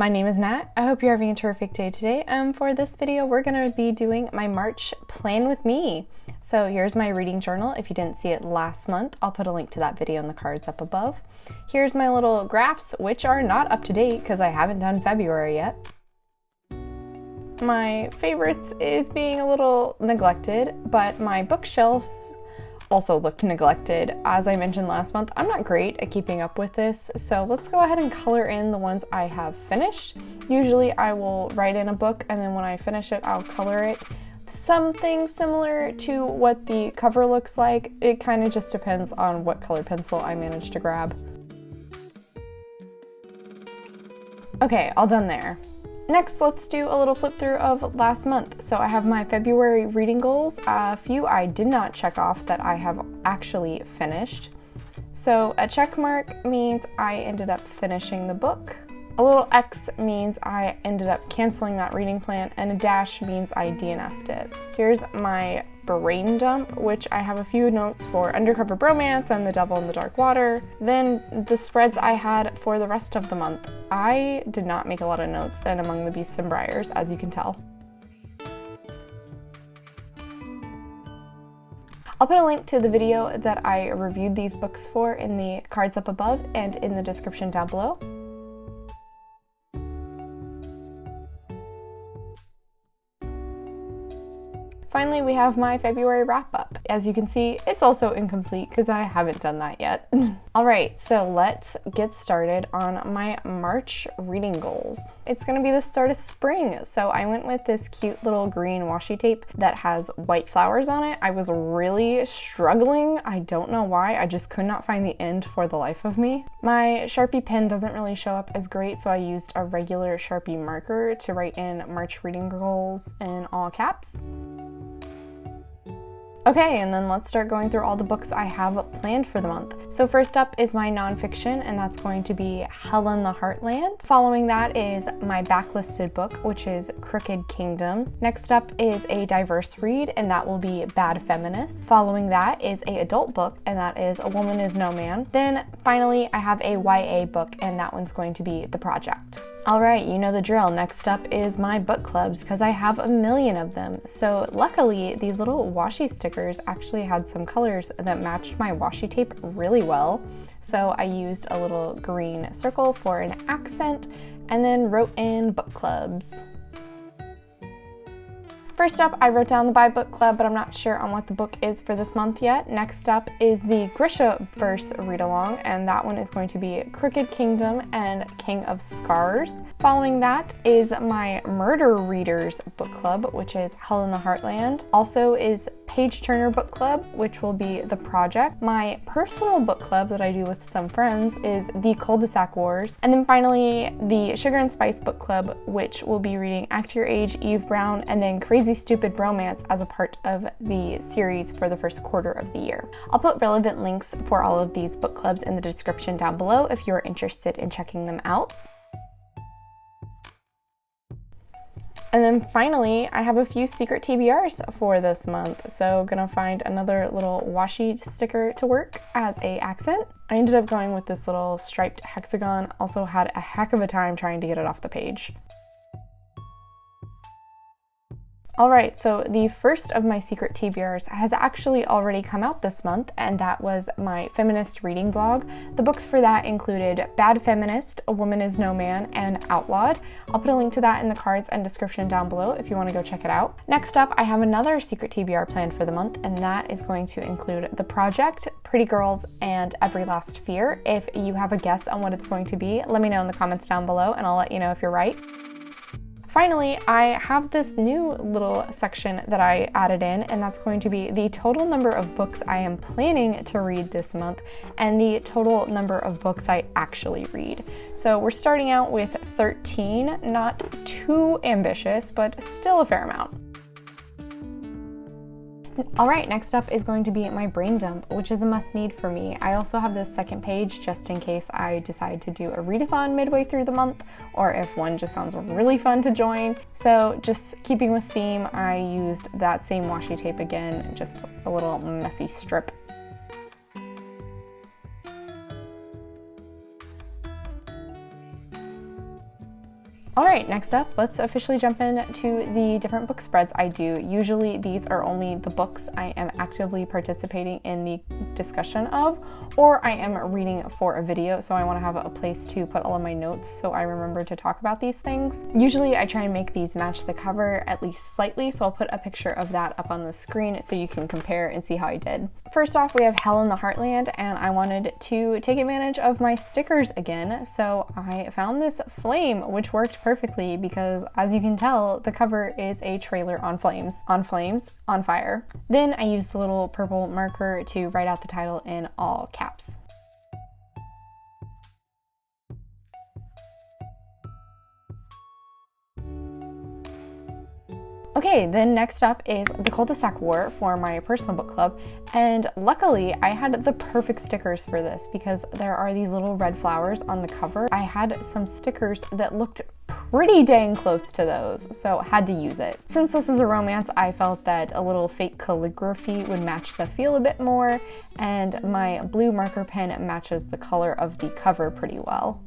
my name is Nat. I hope you're having a terrific day today. For this video, we're gonna be doing my March plan with me. So here's my reading journal. If you didn't see it last month, I'll put a link to that video in the cards up above. Here's my little graphs, which are not up to date because I haven't done February yet. My favorites is being a little neglected, but my bookshelves also looked neglected. As I mentioned last month, I'm not great at keeping up with this, so let's go ahead and color in the ones I have finished. Usually I will write in a book and then when I finish it, I'll color it. Something similar to what the cover looks like. It kind of just depends on what color pencil I manage to grab. Okay, all done there. Next, let's do a little flip through of last month. So I have my February reading goals. A few I did not check off that I have actually finished. So a check mark means I ended up finishing the book. A little X means I ended up canceling that reading plan, and a dash means I DNF'd it. Here's my brain dump, which I have a few notes for Undercover Bromance and The Devil in the Dark Water. Then the spreads I had for the rest of the month. I did not make a lot of notes in Among the Beasts and Briars, as you can tell. I'll put a link to the video that I reviewed these books for in the cards up above and in the description down below. Finally, we have my February wrap-up. As you can see, it's also incomplete because I haven't done that yet. All right, so let's get started on my March reading goals. It's gonna be the start of spring, so I went with this cute little green washi tape that has white flowers on it. I was really struggling. I don't know why. I just could not find the end for the life of me. My Sharpie pen doesn't really show up as great, so I used a regular Sharpie marker to write in March reading goals in all caps. Okay, and then let's start going through all the books I have planned for the month. So first up is my nonfiction, and that's going to be Helen the Heartland. Following that is my backlisted book, which is Crooked Kingdom. Next up is a diverse read, and that will be Bad Feminist. Following that is an adult book, and that is A Woman is No Man. Then finally, I have a YA book, and that one's going to be The Project. All right, you know the drill. Next up is my book clubs because I have a million of them. So luckily, these little washi stickers actually had some colors that matched my washi tape really well. So I used a little green circle for an accent and then wrote in book clubs. First up, I wrote down the Buy Book Club, but I'm not sure on what the book is for this month yet. Next up is the Grishaverse read-along, and that one is going to be Crooked Kingdom and King of Scars. Following that is my Murder Readers book club, which is Helen the Heartland. Also is Page Turner book club, which will be The Project. My personal book club that I do with some friends is the Culdesac Wars. And then finally, the Sugar and Spice book club, which will be reading Act Your Age, Eve Brown, and then Crazy Stupid Bromance as a part of the series for the first quarter of the year. I'll put relevant links for all of these book clubs in the description down below if you're interested in checking them out. And then finally, I have a few secret TBRs for this month. So gonna find another little washi sticker to work as a accent. I ended up going with this little striped hexagon. Also had a heck of a time trying to get it off the page. All right, so the first of my secret TBRs has actually already come out this month, and that was my Feminist reading vlog. The books for that included Bad Feminist, A Woman is No Man, and Outlawed. I'll put a link to that in the cards and description down below if you want to go check it out. Next up, I have another secret TBR planned for the month, and that is going to include The Project, Pretty Girls, and Every Last Fear. If you have a guess on what it's going to be, let me know in the comments down below, and I'll let you know if you're right. Finally, I have this new little section that I added in, and that's going to be the total number of books I am planning to read this month and the total number of books I actually read. So we're starting out with 13, not too ambitious, but still a fair amount. All right, next up is going to be my brain dump, which is a must need for me. I also have this second page just in case I decide to do a readathon midway through the month, or if one just sounds really fun to join. So just keeping with theme, I used that same washi tape again, just a little messy strip. All right, next up, let's officially jump into the different book spreads I do. Usually these are only the books I am actively participating in the discussion of, or I am reading for a video, so I want to have a place to put all of my notes so I remember to talk about these things. Usually I try and make these match the cover at least slightly, so I'll put a picture of that up on the screen so you can compare and see how I did. First off, we have Hell in the Heartland, and I wanted to take advantage of my stickers again, so I found this flame, which worked perfectly because, as you can tell, the cover is a trailer on flames. On flames, on fire. Then I used a little purple marker to write out the title in all caps. Okay, then next up is the Culdesac War for my personal book club, and luckily I had the perfect stickers for this because there are these little red flowers on the cover. I had some stickers that looked pretty dang close to those, so had to use it. Since this is a romance, I felt that a little fake calligraphy would match the feel a bit more, and my blue marker pen matches the color of the cover pretty well.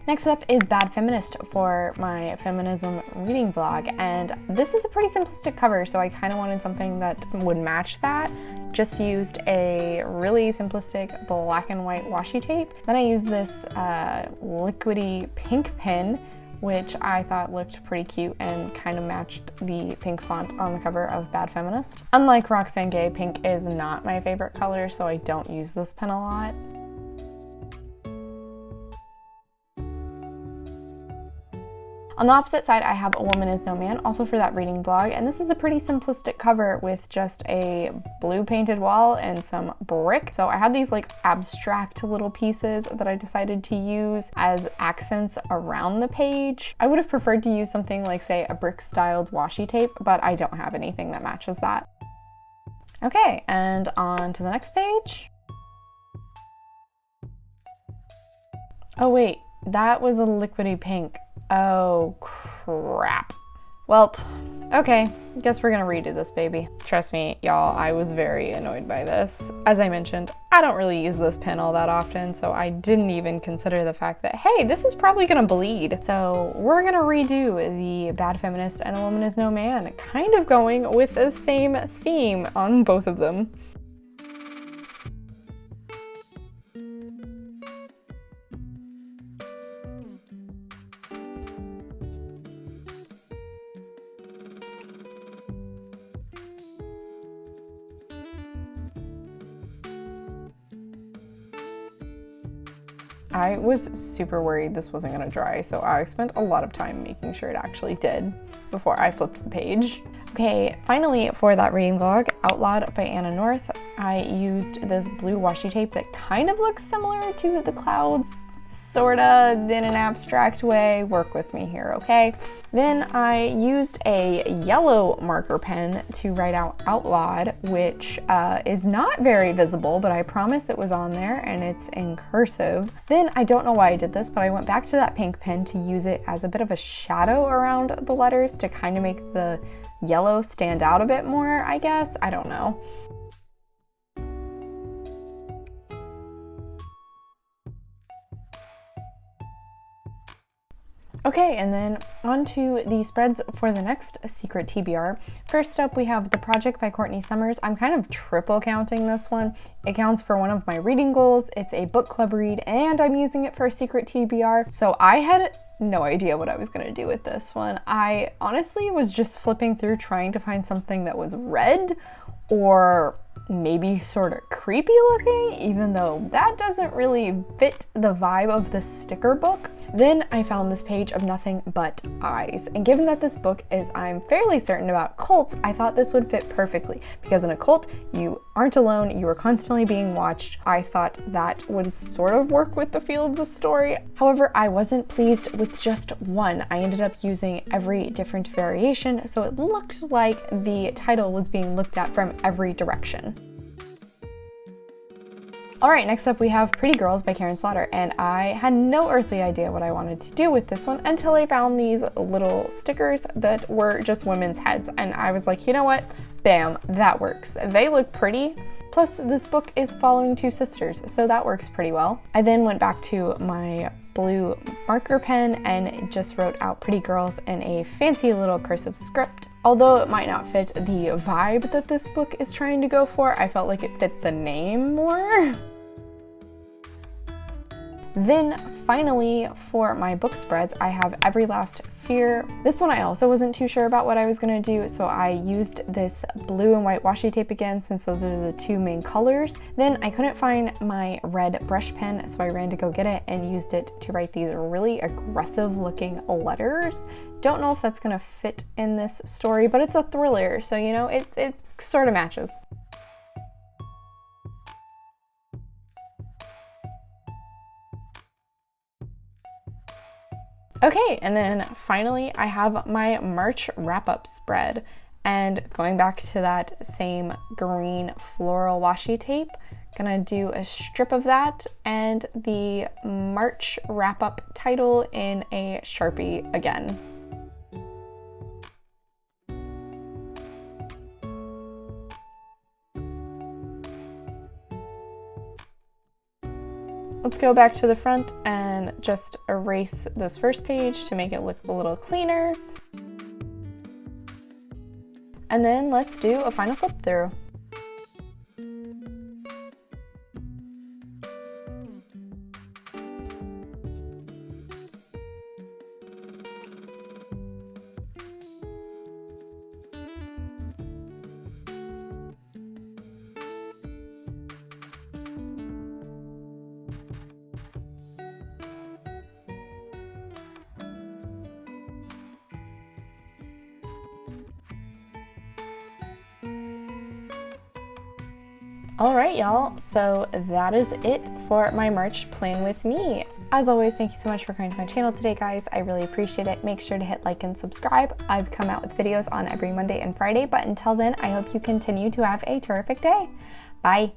Next up is Bad Feminist for my feminism reading vlog, and this is a pretty simplistic cover, so I kind of wanted something that would match that. Just used a really simplistic black and white washi tape. Then I used this liquidy pink pen, which I thought looked pretty cute and kind of matched the pink font on the cover of Bad Feminist. Unlike Roxane Gay, pink is not my favorite color, so I don't use this pen a lot. On the opposite side, I have A Woman Is No Man, also for that reading vlog, and this is a pretty simplistic cover with just a blue painted wall and some brick. So I had these like abstract little pieces that I decided to use as accents around the page. I would have preferred to use something like, say, a brick-styled washi tape, but I don't have anything that matches that. Okay, and on to the next page. Oh wait, that was a liquidy pink. Oh, crap. Well, okay, guess we're gonna redo this baby. Trust me, y'all, I was very annoyed by this. As I mentioned, I don't really use this pen all that often, so I didn't even consider the fact that, hey, this is probably gonna bleed. So we're gonna redo the Bad Feminist and A Woman Is No Man, kind of going with the same theme on both of them. I was super worried this wasn't gonna dry, so I spent a lot of time making sure it actually did before I flipped the page. Okay, finally for that reading vlog, Outlawed by Anna North, I used this blue washi tape that kind of looks similar to the clouds, sorta, in an abstract way. Work with me here, okay? Then I used a yellow marker pen to write out outlawed, which is not very visible, but I promise it was on there and it's in cursive. Then I don't know why I did this, but I went back to that pink pen to use it as a bit of a shadow around the letters to kind of make the yellow stand out a bit more, I guess. I don't know. Okay, and then on to the spreads for the next secret TBR. First up, we have The Project by Courtney Summers. I'm kind of triple counting this one. It counts for one of my reading goals. It's a book club read, and I'm using it for a secret TBR. So I had no idea what I was gonna do with this one. I honestly was just flipping through trying to find something that was red or maybe sort of creepy looking, even though that doesn't really fit the vibe of the sticker book. Then I found this page of nothing but eyes, and given that this book is, I'm fairly certain, about cults, I thought this would fit perfectly, because in a cult, you aren't alone, you are constantly being watched. I thought that would sort of work with the feel of the story. However, I wasn't pleased with just one. I ended up using every different variation, so it looked like the title was being looked at from every direction. All right, next up we have Pretty Girls by Karen Slaughter, and I had no earthly idea what I wanted to do with this one until I found these little stickers that were just women's heads, and I was like, you know what? Bam, that works. They look pretty. Plus, this book is following two sisters, so that works pretty well. I then went back to my blue marker pen and just wrote out Pretty Girls in a fancy little cursive script. Although it might not fit the vibe that this book is trying to go for, I felt like it fit the name more. Then finally, for my book spreads, I have Every Last Fear. This one I also wasn't too sure about what I was gonna do, so I used this blue and white washi tape again since those are the two main colors. Then I couldn't find my red brush pen, so I ran to go get it and used it to write these really aggressive looking letters. Don't know if that's gonna fit in this story, but it's a thriller, so you know, it sort of matches. Okay, and then finally I have my March wrap-up spread, and going back to that same green floral washi tape, gonna do a strip of that and the March wrap-up title in a Sharpie again. Let's go back to the front and just erase this first page to make it look a little cleaner. And then let's do a final flip through. All right, y'all, so that is it for my March plan with me. As always, thank you so much for coming to my channel today, guys. I really appreciate it. Make sure to hit like and subscribe. I've come out with videos on every Monday and Friday, but until then, I hope you continue to have a terrific day. Bye.